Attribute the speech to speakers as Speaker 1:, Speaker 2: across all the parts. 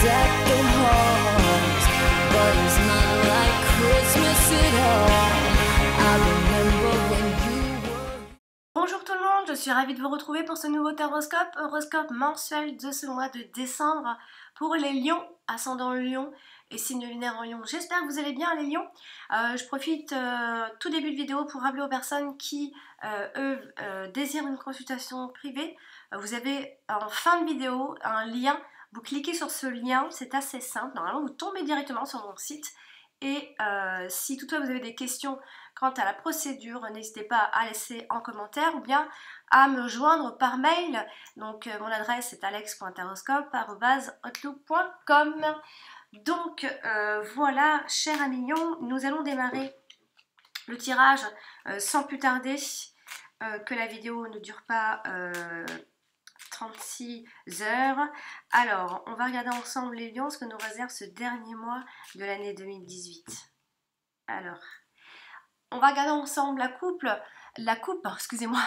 Speaker 1: deck the halls, but it's not like Christmas at all. I remember when you were...
Speaker 2: Bonjour tout le monde, je suis ravie de vous retrouver pour ce nouveau horoscope mensuel de ce mois de décembre pour les lions, ascendant lion et signe lunaire en lion. J'espère que vous allez bien les lions. Je profite tout début de vidéo pour rappeler aux personnes qui, désirent une consultation privée. Vous avez en fin de vidéo un lien, vous cliquez sur ce lien, c'est assez simple, normalement vous tombez directement sur mon site. Et si toutefois vous avez des questions quant à la procédure, n'hésitez pas à laisser en commentaire ou bien à me joindre par mail. Donc mon adresse est alex.horoscope@outlook.com. Donc voilà, chers amis lions, nous allons démarrer le tirage sans plus tarder, que la vidéo ne dure pas 36 heures. Alors, on va regarder ensemble les lions, ce que nous réserve ce dernier mois de l'année 2018. Alors, on va regarder ensemble la coupe, excusez-moi.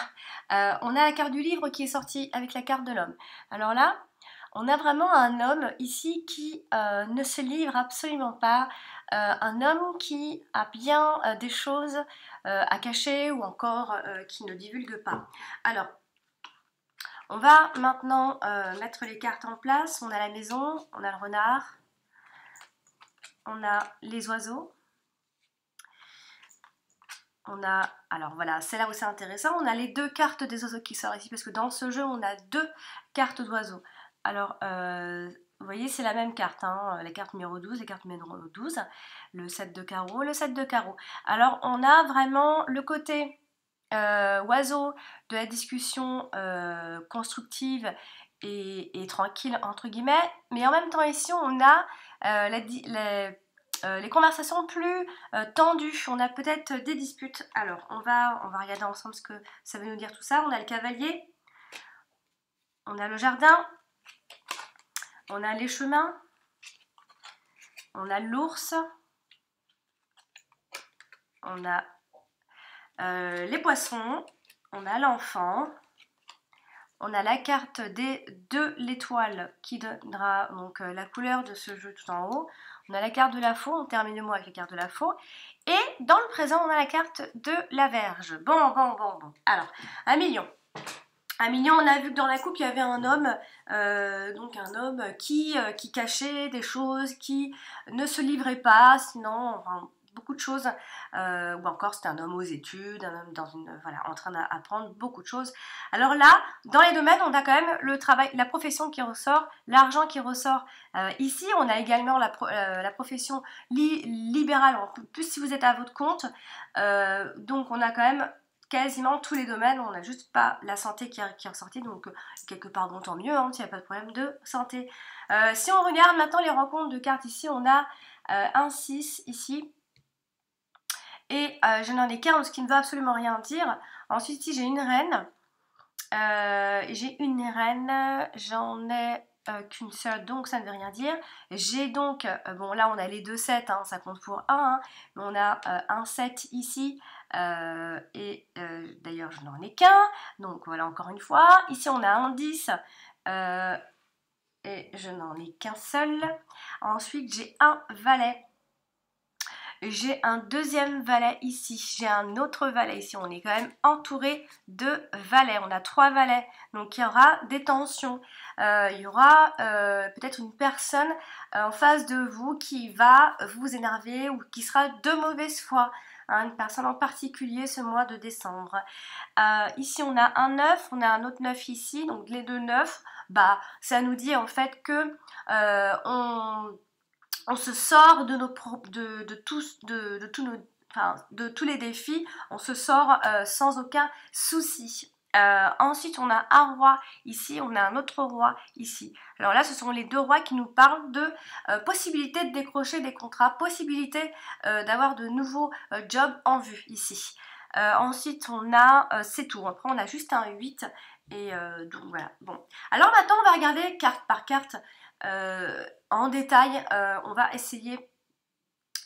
Speaker 2: On a la carte du livre qui est sortie avec la carte de l'homme. Alors là, on a vraiment un homme ici qui ne se livre absolument pas, un homme qui a bien des choses à cacher ou encore qui ne divulgue pas. Alors, on va maintenant mettre les cartes en place. On a la maison, on a le renard, on a les oiseaux, on a, alors voilà, c'est là où c'est intéressant, on a les deux cartes des oiseaux qui sortent ici, parce que dans ce jeu, on a deux cartes d'oiseaux. Alors, vous voyez, c'est la même carte, hein, la carte numéro 12, la carte numéro 12, le 7 de carreau, le 7 de carreau. Alors, on a vraiment le côté oiseau de la discussion constructive et tranquille, entre guillemets, mais en même temps, ici, on a les conversations plus tendues, on a peut-être des disputes. Alors, on va regarder ensemble ce que ça veut nous dire tout ça. On a le cavalier, on a le jardin, on a les chemins, on a l'ours, on a les poissons, on a l'enfant, on a la carte de l'étoile qui donnera donc la couleur de ce jeu tout en haut. On a la carte de la faux, on termine le mot avec la carte de la faux. Et dans le présent, on a la carte de la Vierge. Bon. Alors, un million, on a vu que dans la coupe, il y avait un homme, donc un homme qui cachait des choses, qui ne se livrait pas, sinon, enfin, beaucoup de choses, ou encore c'était un homme aux études, un homme en train d'apprendre beaucoup de choses. Alors là, dans les domaines, on a quand même le travail, la profession qui ressort, l'argent qui ressort. Ici, on a également la profession libérale, en plus si vous êtes à votre compte, donc on a quand même quasiment tous les domaines, on n'a juste pas la santé qui est ressortie, donc quelque part bon tant mieux, hein, s'il n'y a pas de problème de santé. Si on regarde maintenant les rencontres de cartes ici, on a un 6 ici, et je n'en ai qu'un, ce qui ne veut absolument rien dire. Ensuite ici j'ai une reine, j'en ai qu'une seule, donc ça ne veut rien dire. J'ai donc, bon là on a les deux 7, hein, ça compte pour 1, hein, mais on a un 7 ici, et d'ailleurs je n'en ai qu'un, donc voilà encore une fois. Ici on a un 10, et je n'en ai qu'un seul. Ensuite j'ai un valet. J'ai un deuxième valet ici, j'ai un autre valet ici, on est quand même entouré de valets, on a 3 valets, donc il y aura des tensions, il y aura peut-être une personne en face de vous qui va vous énerver ou qui sera de mauvaise foi, hein, une personne en particulier ce mois de décembre. Ici on a un 9, on a un autre 9 ici, donc les deux 9, bah, ça nous dit en fait que on se sort de tous les défis, on se sort sans aucun souci. Ensuite, on a un roi ici, on a un autre roi ici. Alors là, ce sont les deux rois qui nous parlent de possibilité de décrocher des contrats, possibilité d'avoir de nouveaux jobs en vue ici. Ensuite, on a, c'est tout. Après, on a juste un 8. Et donc voilà. Bon. Alors maintenant, on va regarder carte par carte. En détail, on va essayer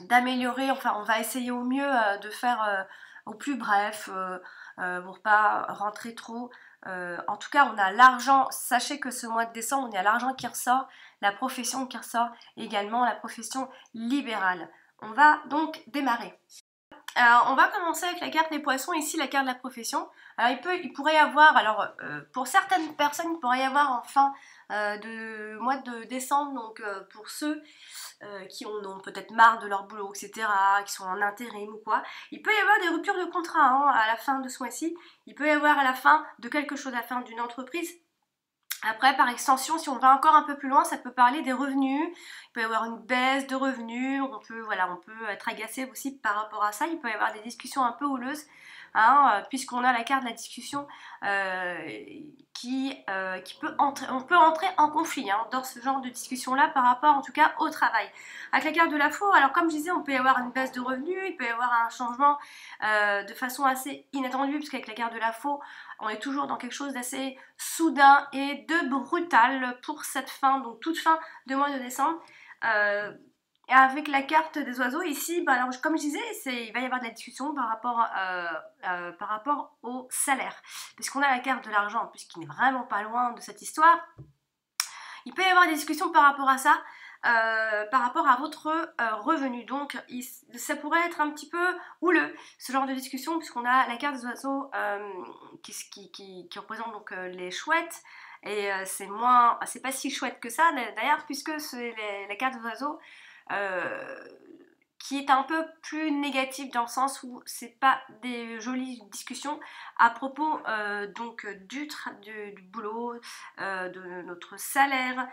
Speaker 2: d'améliorer, enfin on va essayer au mieux de faire au plus bref, pour pas rentrer trop en tout cas, on a l'argent. Sachez que ce mois de décembre, on a l'argent qui ressort, la profession qui ressort, également la profession libérale. On va donc démarrer. Alors, on va commencer avec la carte des poissons, ici la carte de la profession. Alors il pourrait y avoir, pour certaines personnes, il pourrait y avoir en fin de mois de décembre, donc pour ceux qui ont peut-être marre de leur boulot, etc., qui sont en intérim ou quoi, il peut y avoir des ruptures de contrat hein, à la fin de ce mois-ci, il peut y avoir à la fin de quelque chose, à la fin d'une entreprise. Après, par extension, si on va encore un peu plus loin, ça peut parler des revenus. Il peut y avoir une baisse de revenus. On peut être agacé aussi par rapport à ça. Il peut y avoir des discussions un peu houleuses, hein, puisqu'on a la carte de la discussion on peut entrer en conflit hein, dans ce genre de discussion-là par rapport, en tout cas, au travail. Avec la carte de la faux, alors comme je disais, on peut y avoir une baisse de revenus. Il peut y avoir un changement de façon assez inattendue, puisqu'avec la carte de la faux, on est toujours dans quelque chose d'assez soudain et de brutal pour cette fin, donc toute fin de mois de décembre. Et avec la carte des oiseaux ici, alors, comme je disais, il va y avoir de la discussion par rapport au salaire. Puisqu'on a la carte de l'argent, en plus qui n'est vraiment pas loin de cette histoire, il peut y avoir des discussions par rapport à ça. Par rapport à votre revenu. Donc ça pourrait être un petit peu houleux ce genre de discussion puisqu'on a la carte des oiseaux qui représente donc les chouettes et c'est pas si chouette que ça d'ailleurs puisque c'est la carte des oiseaux qui est un peu plus négative dans le sens où c'est pas des jolies discussions à propos donc du boulot, de notre salaire.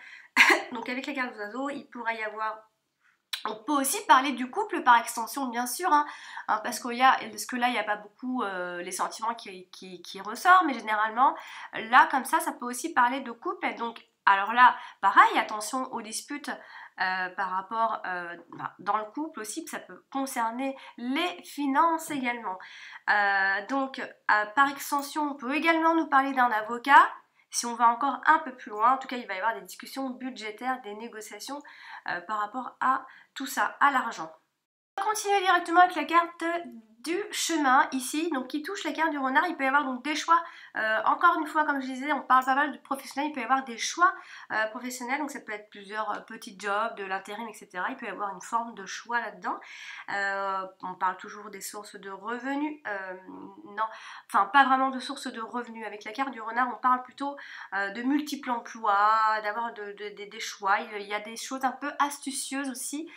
Speaker 2: Donc avec la carte des oiseaux, il pourrait y avoir... On peut aussi parler du couple par extension bien sûr, hein, parce que là il n'y a pas beaucoup les sentiments qui ressortent, mais généralement là comme ça peut aussi parler de couple. Et donc alors là pareil, attention aux disputes par rapport dans le couple aussi, que ça peut concerner les finances également. Donc par extension on peut également nous parler d'un avocat. Si on va encore un peu plus loin, en tout cas il va y avoir des discussions budgétaires, des négociations par rapport à tout ça, à l'argent. On va continuer directement avec la carte du chemin ici, donc qui touche la carte du renard. Il peut y avoir donc des choix, encore une fois comme je disais, on parle pas mal de professionnels, il peut y avoir des choix professionnels, donc ça peut être plusieurs petits jobs, de l'intérim, etc. Il peut y avoir une forme de choix là-dedans. On parle toujours des sources de revenus, non, enfin pas vraiment de sources de revenus. Avec la carte du renard, on parle plutôt de multiples emplois, d'avoir des choix. Il y a des choses un peu astucieuses aussi,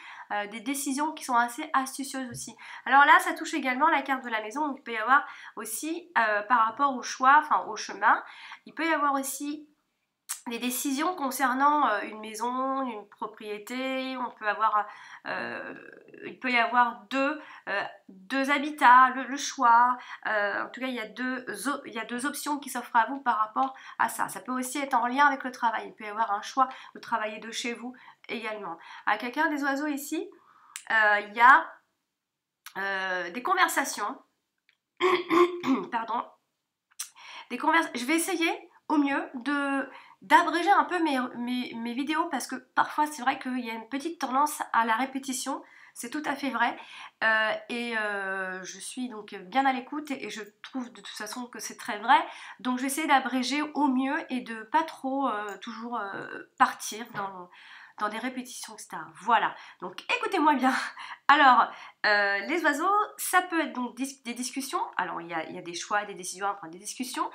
Speaker 2: des décisions qui sont assez astucieuses aussi. Alors là, ça touche également la carte de la maison, donc il peut y avoir aussi, par rapport au choix, enfin au chemin, il peut y avoir aussi des décisions concernant une maison, une propriété. On peut avoir, il peut y avoir deux habitats, le choix. En tout cas, il y a deux options qui s'offrent à vous par rapport à ça. Ça peut aussi être en lien avec le travail. Il peut y avoir un choix de travailler de chez vous également. Avec la carte des oiseaux ici, il y a des conversations. Pardon. Je vais essayer au mieux d'abréger un peu mes vidéos parce que parfois c'est vrai qu'il y a une petite tendance à la répétition, c'est tout à fait vrai, je suis donc bien à l'écoute et je trouve de toute façon que c'est très vrai, donc je vais essayer d'abréger au mieux et de pas trop toujours partir dans des répétitions, etc. Voilà, donc écoutez-moi bien. Alors, les oiseaux, ça peut être donc des discussions. Alors, il y a des choix, des décisions à prendre, des discussions,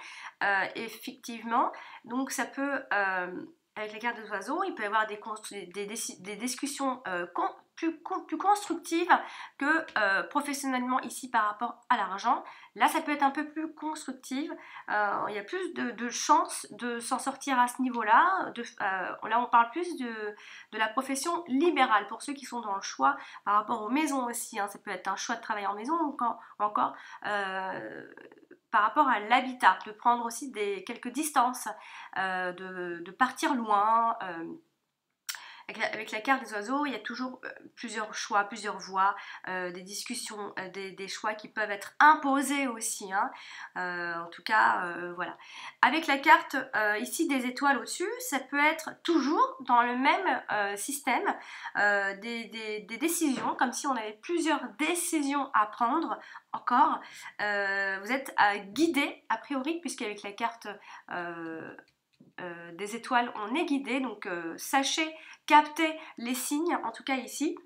Speaker 2: effectivement. Donc, ça peut, avec la carte des oiseaux, il peut y avoir des discussions plus constructives que professionnellement ici par rapport à l'argent. Là, ça peut être un peu plus constructive. Il y a plus de chances de s'en sortir à ce niveau-là. Là, on parle plus de la profession libérale pour ceux qui sont dans le choix par rapport aux maisons aussi. Hein. Ça peut être un choix de travailler en maison ou encore par rapport à l'habitat, de prendre aussi quelques distances, de partir loin. Avec la carte des oiseaux, il y a toujours plusieurs choix, plusieurs voies, des discussions, des choix qui peuvent être imposés aussi, hein. En tout cas, voilà. Avec la carte ici des étoiles au-dessus, ça peut être toujours dans le même système des décisions, comme si on avait plusieurs décisions à prendre encore. Vous êtes guidé a priori, puisqu'avec la carte des étoiles on est guidé, donc sachez capter les signes. En tout cas ici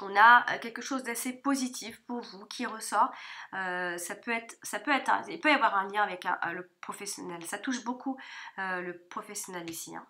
Speaker 2: on a quelque chose d'assez positif pour vous qui ressort. Il peut y avoir un lien avec le professionnel, ça touche beaucoup le professionnel ici, hein.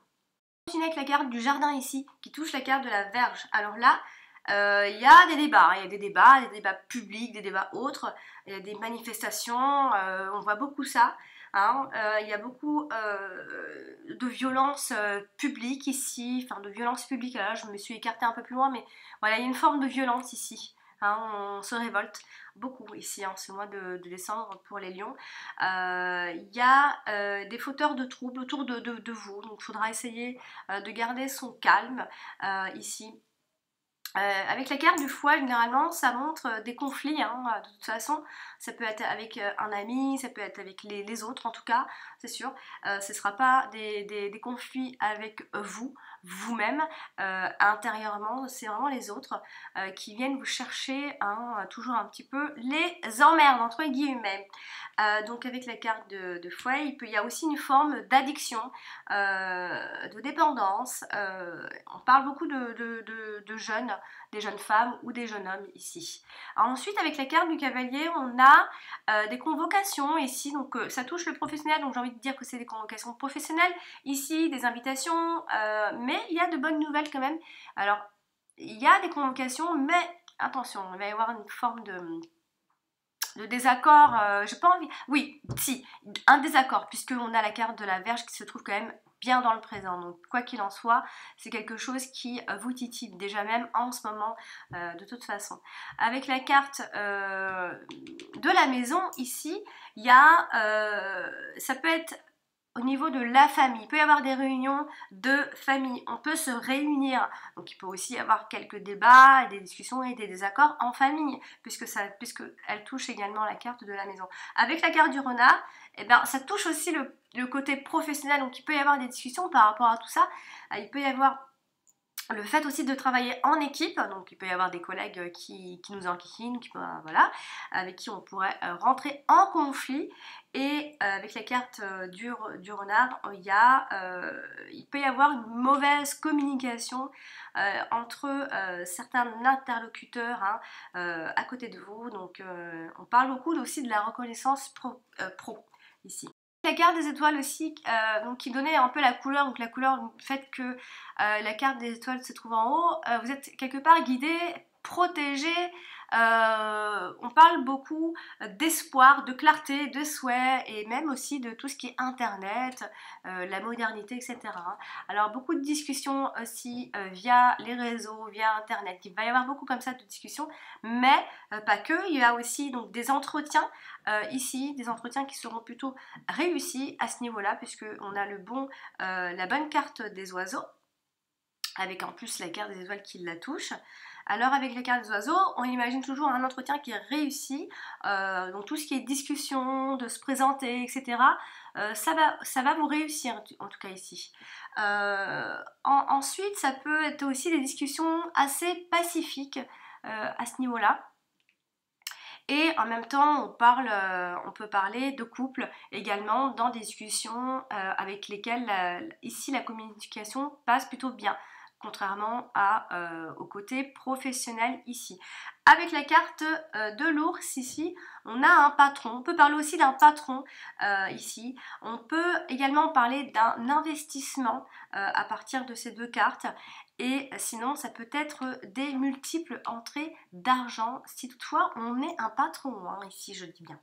Speaker 2: On continue avec la carte du jardin ici, qui touche la carte de la Vierge. Alors là, il y a des débats, hein. Il y a des débats publics, des débats autres, il y a des manifestations, on voit beaucoup ça, hein. Il y a beaucoup de violences publiques ici, enfin de violences publiques. Là je me suis écartée un peu plus loin, mais voilà, il y a une forme de violence ici, hein. On se révolte beaucoup ici en ce mois de décembre pour les lions. Il y a des fauteurs de troubles autour de vous, donc il faudra essayer de garder son calme ici. Avec la carte du foie, généralement, ça montre des conflits, hein. De toute façon, ça peut être avec un ami, ça peut être avec les autres, en tout cas, c'est sûr. Ce ne sera pas des conflits avec vous-même, intérieurement, c'est vraiment les autres qui viennent vous chercher, hein, toujours un petit peu les emmerdes, entre guillemets. Donc avec la carte de foie, il y a aussi une forme d'addiction, de dépendance. On parle beaucoup de jeunes, des jeunes femmes ou des jeunes hommes ici. Alors ensuite, avec la carte du cavalier, on a des convocations ici, donc ça touche le professionnel, donc j'ai envie de dire que c'est des convocations professionnelles ici, des invitations, mais il y a de bonnes nouvelles quand même. Alors il y a des convocations, mais attention, il va y avoir une forme de désaccord, j'ai pas envie, oui, si, un désaccord, puisqu'on a la carte de la Vierge qui se trouve quand même bien dans le présent, donc quoi qu'il en soit, c'est quelque chose qui vous titille déjà même en ce moment, de toute façon. Avec la carte de la maison ici, il y a, ça peut être au niveau de la famille, il peut y avoir des réunions de famille, on peut se réunir, donc il peut aussi y avoir quelques débats, des discussions et des désaccords en famille, puisqu'elle touche également la carte de la maison. Avec la carte du renard, eh bien, ça touche aussi le côté professionnel, donc il peut y avoir des discussions par rapport à tout ça, il peut y avoir le fait aussi de travailler en équipe, donc il peut y avoir des collègues qui nous enquiquinent, voilà, avec qui on pourrait rentrer en conflit. Et avec la carte du renard, il peut y avoir une mauvaise communication entre certains interlocuteurs, hein, à côté de vous. Donc on parle beaucoup aussi de la reconnaissance pro ici. La carte des étoiles aussi, donc qui donnait un peu la couleur, donc la couleur du fait que la carte des étoiles se trouve en haut, vous êtes quelque part guidé, protégé. On parle beaucoup d'espoir, de clarté, de souhait et même aussi de tout ce qui est internet, la modernité, etc. Alors beaucoup de discussions aussi via les réseaux, via internet. Il va y avoir beaucoup comme ça de discussions, mais pas que. Il y a aussi donc des entretiens ici, des entretiens qui seront plutôt réussis à ce niveau-là, puisque on a la bonne carte des oiseaux, avec en plus la carte des étoiles qui la touche. Alors avec la carte des oiseaux, on imagine toujours un entretien qui est réussi, donc tout ce qui est discussion, de se présenter, etc. Ça va vous réussir, en tout cas ici. Ensuite, ça peut être aussi des discussions assez pacifiques à ce niveau-là. Et en même temps, on peut parler de couple également dans des discussions avec lesquelles ici la communication passe plutôt bien, contrairement au côté professionnel ici. Avec la carte de l'ours ici, on a un patron. On peut parler aussi d'un patron ici. On peut également parler d'un investissement à partir de ces deux cartes. Et sinon, ça peut être des multiples entrées d'argent, si toutefois on est un patron, hein, ici je dis bien.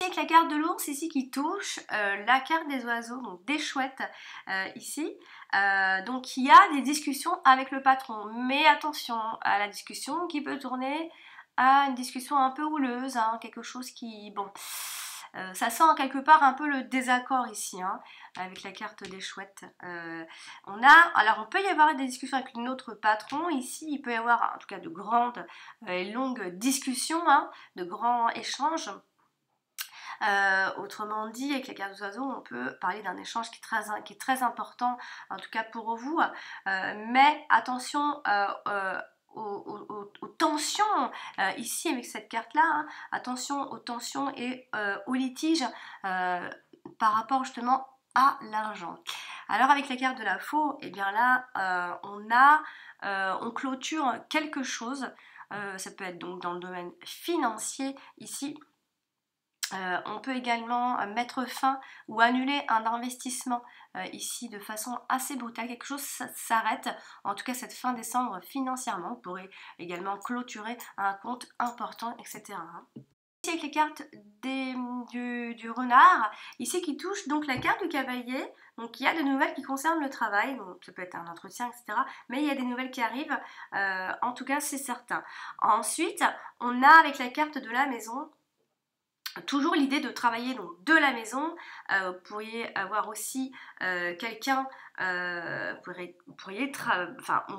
Speaker 2: Avec la carte de l'ours ici qui touche la carte des oiseaux, donc des chouettes ici. Donc il y a des discussions avec le patron, mais attention à la discussion qui peut tourner à une discussion un peu houleuse, hein, quelque chose qui, bon, Ça sent quelque part un peu le désaccord ici, hein, avec la carte des chouettes. Alors on peut y avoir des discussions avec notre patron ici, il peut y avoir en tout cas de grandes et longues discussions, hein, de grands échanges. Autrement dit, avec la carte des oiseaux, on peut parler d'un échange qui est très important, en tout cas pour vous, mais attention aux tensions ici avec cette carte là, hein, attention aux tensions et aux litiges par rapport justement à l'argent. Alors avec la carte de la faux, et bien là on clôture quelque chose, ça peut être donc dans le domaine financier ici. On peut également mettre fin ou annuler un investissement ici de façon assez brutale. Quelque chose s'arrête, en tout cas cette fin décembre financièrement. Vous pourrez également clôturer un compte important, etc. Ici avec les cartes du renard, ici qui touche donc la carte du cavalier. Donc il y a des nouvelles qui concernent le travail, donc ça peut être un entretien, etc. Mais il y a des nouvelles qui arrivent, en tout cas c'est certain. Ensuite, on a avec la carte de la maison, toujours l'idée de travailler donc de la maison. Vous pourriez avoir aussi quelqu'un, on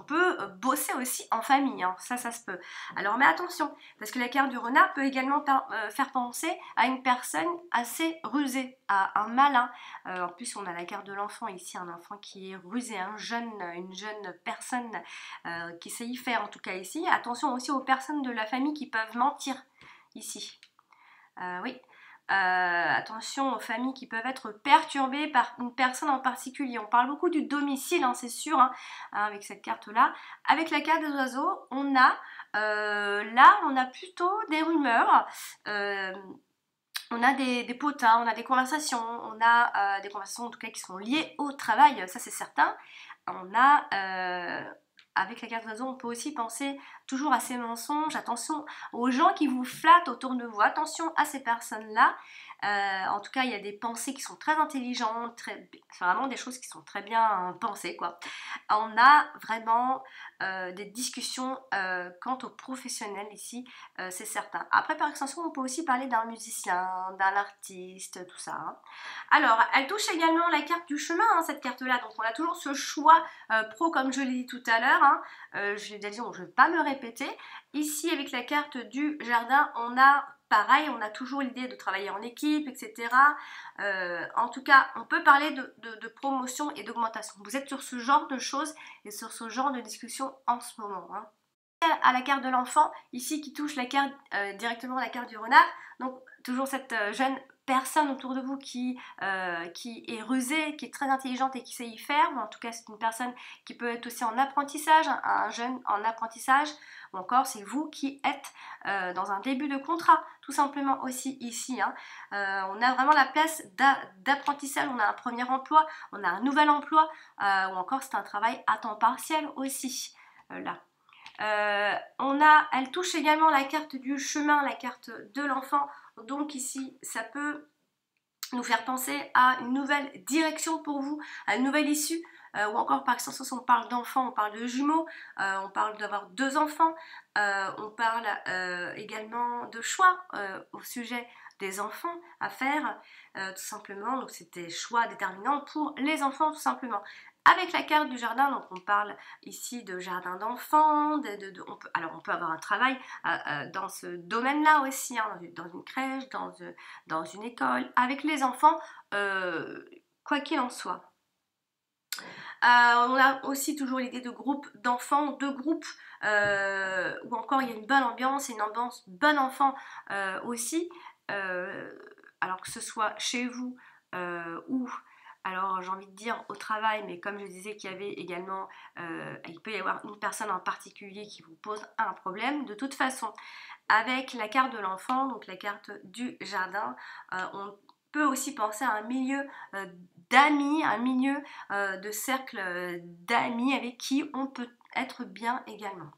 Speaker 2: peut bosser aussi en famille, hein, ça se peut. Alors mais attention, parce que la carte du renard peut également faire penser à une personne assez rusée, à un malin. En plus on a la carte de l'enfant ici, un enfant qui est rusé, une jeune personne qui sait y faire en tout cas ici. Attention aussi aux personnes de la famille qui peuvent mentir ici. Oui, attention aux familles qui peuvent être perturbées par une personne en particulier. On parle beaucoup du domicile, hein, c'est sûr, hein, avec cette carte-là. Avec la carte des oiseaux, on a plutôt des rumeurs. On a des potins, on a des conversations, des conversations en tout cas qui sont liées au travail, ça c'est certain. Avec la carte d'oiseau, on peut aussi penser toujours à ces mensonges. Attention aux gens qui vous flattent autour de vous. Attention à ces personnes-là. En tout cas, il y a des pensées qui sont très intelligentes, vraiment des choses qui sont très bien pensées, quoi. On a vraiment des discussions quant aux professionnels ici, c'est certain. Après, par extension, on peut aussi parler d'un musicien, d'un artiste, tout ça, hein. Alors, elle touche également la carte du chemin, hein, cette carte-là. Donc, on a toujours ce choix pro, comme je l'ai dit tout à l'heure, hein. Je l'ai déjà dit, donc je ne vais pas me répéter. Ici, avec la carte du jardin, pareil, on a toujours l'idée de travailler en équipe, etc. En tout cas, on peut parler de promotion et d'augmentation. Vous êtes sur ce genre de choses et sur ce genre de discussion en ce moment, hein. À la carte de l'enfant, ici qui touche la carte directement la carte du renard. Donc toujours cette jeune personne autour de vous qui est rusée, qui est très intelligente et qui sait y faire, ou en tout cas c'est une personne qui peut être aussi en apprentissage, un jeune en apprentissage, ou encore c'est vous qui êtes dans un début de contrat, tout simplement aussi ici, hein. On a vraiment la place d'apprentissage, on a un premier emploi, on a un nouvel emploi, ou encore c'est un travail à temps partiel aussi, là. Elle touche également la carte du chemin, la carte de l'enfant. Donc ici, ça peut nous faire penser à une nouvelle direction pour vous, à une nouvelle issue. Ou encore par extension, si on parle d'enfants, on parle de jumeaux, on parle d'avoir 2 enfants, on parle également de choix au sujet des enfants à faire, tout simplement. Donc c'est des choix déterminants pour les enfants, tout simplement. Avec la carte du jardin, donc on parle ici de jardin d'enfants, on peut avoir un travail dans ce domaine-là aussi, hein, dans une crèche, dans une école, avec les enfants, quoi qu'il en soit. On a aussi toujours l'idée de groupe d'enfants, de groupes, où encore il y a une bonne ambiance, et une ambiance bon enfant aussi, alors que ce soit chez vous ou... Alors j'ai envie de dire au travail, mais comme je disais qu'il y avait également, il peut y avoir une personne en particulier qui vous pose un problème. De toute façon, avec la carte de l'enfant, donc la carte du jardin, on peut aussi penser à un milieu d'amis, un milieu de cercle d'amis avec qui on peut être bien également.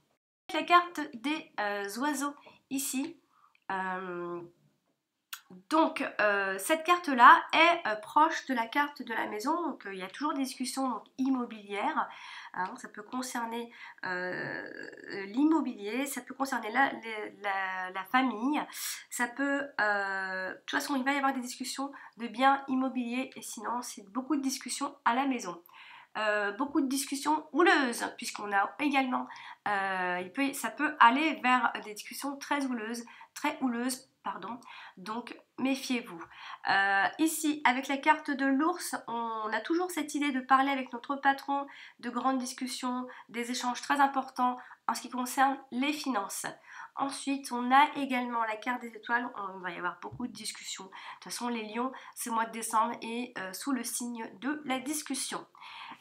Speaker 2: Avec la carte des oiseaux ici, Donc cette carte-là est proche de la carte de la maison, donc il y a toujours des discussions donc, immobilières, hein, ça peut concerner l'immobilier, ça peut concerner la famille, ça peut, de toute façon il va y avoir des discussions de biens immobiliers et sinon c'est beaucoup de discussions à la maison. Beaucoup de discussions houleuses, puisqu'on a également, ça peut aller vers des discussions très houleuses, pardon, donc méfiez-vous. Ici, avec la carte de l'ours, on a toujours cette idée de parler avec notre patron, de grandes discussions, des échanges très importants en ce qui concerne les finances. Ensuite, on a également la carte des étoiles, on va y avoir beaucoup de discussions. De toute façon, les lions, ce mois de décembre est sous le signe de la discussion.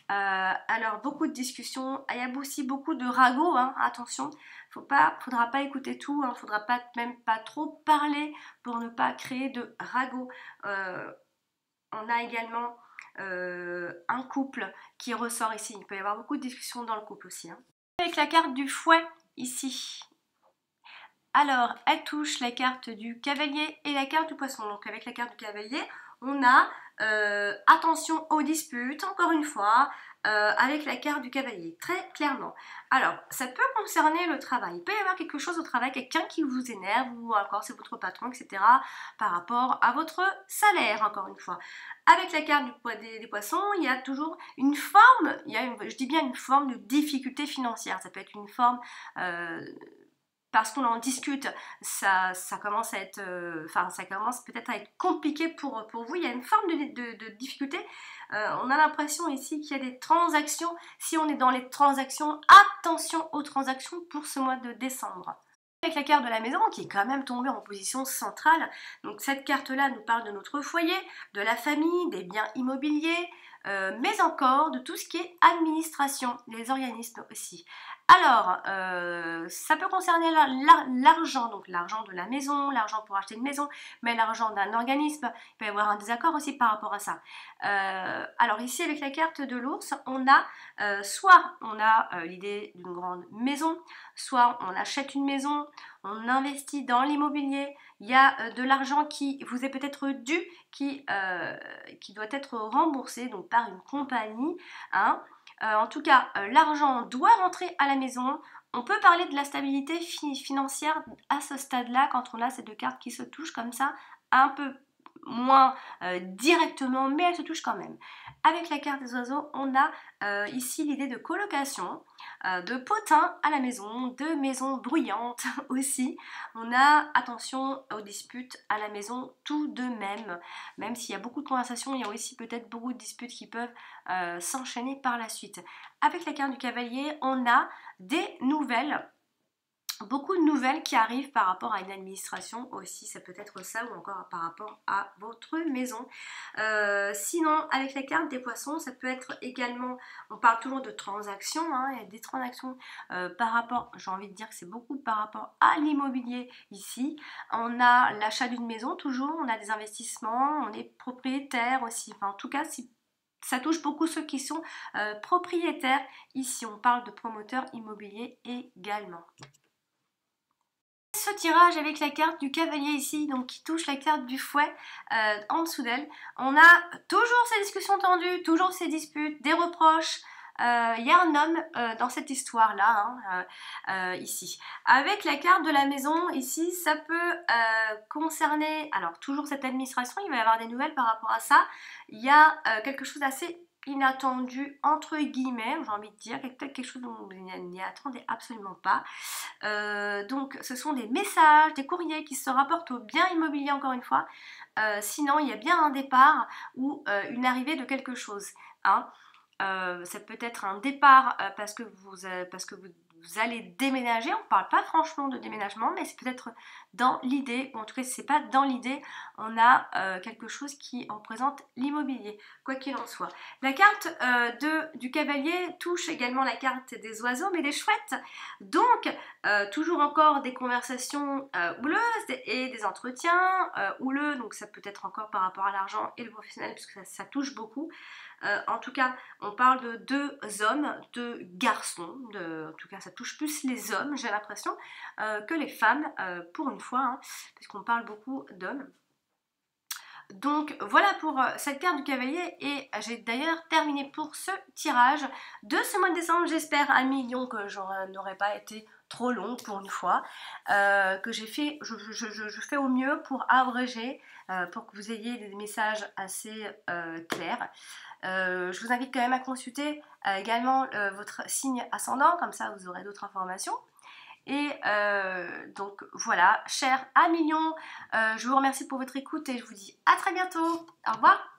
Speaker 2: Alors, beaucoup de discussions, il y a aussi beaucoup de ragots, hein, attention, faudra pas écouter tout, hein, faudra même pas trop parler pour ne pas créer de ragots. On a également un couple qui ressort ici, il peut y avoir beaucoup de discussions dans le couple aussi. Hein. Avec la carte du fouet, ici, alors, elle touche la carte du cavalier et la carte du poisson. Donc avec la carte du cavalier, on a attention aux disputes, encore une fois, avec la carte du cavalier, très clairement. Alors, ça peut concerner le travail. Il peut y avoir quelque chose au travail, quelqu'un qui vous énerve, ou encore c'est votre patron, etc. par rapport à votre salaire, encore une fois. Avec la carte des poissons, il y a toujours une forme, je dis bien une forme de difficulté financière. Ça peut être une forme... parce qu'on en discute, ça commence à être, ça commence peut-être à être compliqué pour vous. Il y a une forme de difficulté. On a l'impression ici qu'il y a des transactions. Si on est dans les transactions, attention aux transactions pour ce mois de décembre. Avec la carte de la maison qui est quand même tombée en position centrale. Donc cette carte-là nous parle de notre foyer, de la famille, des biens immobiliers, mais encore de tout ce qui est administration, les organismes aussi. Alors, ça peut concerner l'argent, donc l'argent de la maison, l'argent pour acheter une maison, mais l'argent d'un organisme, il peut y avoir un désaccord aussi par rapport à ça. Alors ici, avec la carte de l'ours, on a soit on a l'idée d'une grande maison, soit on achète une maison, on investit dans l'immobilier, il y a de l'argent qui vous est peut-être dû, qui doit être remboursé donc par une compagnie, hein. En tout cas, l'argent doit rentrer à la maison. On peut parler de la stabilité financière à ce stade-là quand on a ces deux cartes qui se touchent comme ça, un peu moins directement, mais elles se touchent quand même. Avec la carte des oiseaux, on a ici l'idée de colocation, de potins à la maison, de maisons bruyantes aussi. On a attention aux disputes à la maison tout de même. Même s'il y a beaucoup de conversations, il y a aussi peut-être beaucoup de disputes qui peuvent s'enchaîner par la suite. Avec la carte du cavalier, on a des nouvelles. Beaucoup de nouvelles qui arrivent par rapport à une administration aussi, ça peut être ça ou encore par rapport à votre maison. Sinon, avec la carte des poissons, ça peut être également, on parle toujours de transactions, hein, il y a des transactions par rapport, j'ai envie de dire que c'est beaucoup par rapport à l'immobilier ici. On a l'achat d'une maison toujours, on a des investissements, on est propriétaire aussi, enfin en tout cas si ça touche beaucoup ceux qui sont propriétaires. Ici, on parle de promoteurs immobiliers également. Ce tirage avec la carte du cavalier ici, donc qui touche la carte du fouet en dessous d'elle, on a toujours ces discussions tendues, toujours ces disputes, des reproches. Il y a un homme dans cette histoire-là, hein, ici. Avec la carte de la maison, ici, ça peut concerner, alors toujours cette administration, il va y avoir des nouvelles par rapport à ça. Il y a quelque chose d'assez inattendu entre guillemets, j'ai envie de dire, peut-être quelque chose dont vous n'y attendez absolument pas. Donc ce sont des messages, des courriers qui se rapportent au bien immobilier encore une fois. Sinon il y a bien un départ ou une arrivée de quelque chose. Hein. Ça peut être un départ parce que vous allez déménager, on ne parle pas franchement de déménagement, mais c'est peut-être dans l'idée, ou en tout cas si ce n'est pas dans l'idée, on a quelque chose qui représente l'immobilier, quoi qu'il en soit. La carte du cavalier touche également la carte des oiseaux, mais des chouettes, donc toujours encore des conversations houleuses et des entretiens houleux, donc ça peut être encore par rapport à l'argent et le professionnel, puisque ça touche beaucoup. En tout cas, on parle de deux hommes, deux garçons, en tout cas ça touche plus les hommes, j'ai l'impression, que les femmes, pour une fois, hein, puisqu'on parle beaucoup d'hommes. Donc voilà pour cette carte du cavalier, et j'ai d'ailleurs terminé pour ce tirage de ce mois de décembre. J'espère, amis Lion, que je n'aurais pas été trop long pour une fois, que j'ai fait, je fais au mieux pour abréger, pour que vous ayez des messages assez clairs. Je vous invite quand même à consulter également votre signe ascendant, comme ça vous aurez d'autres informations. Et donc voilà, chers amis Lion, je vous remercie pour votre écoute et je vous dis à très bientôt. Au revoir.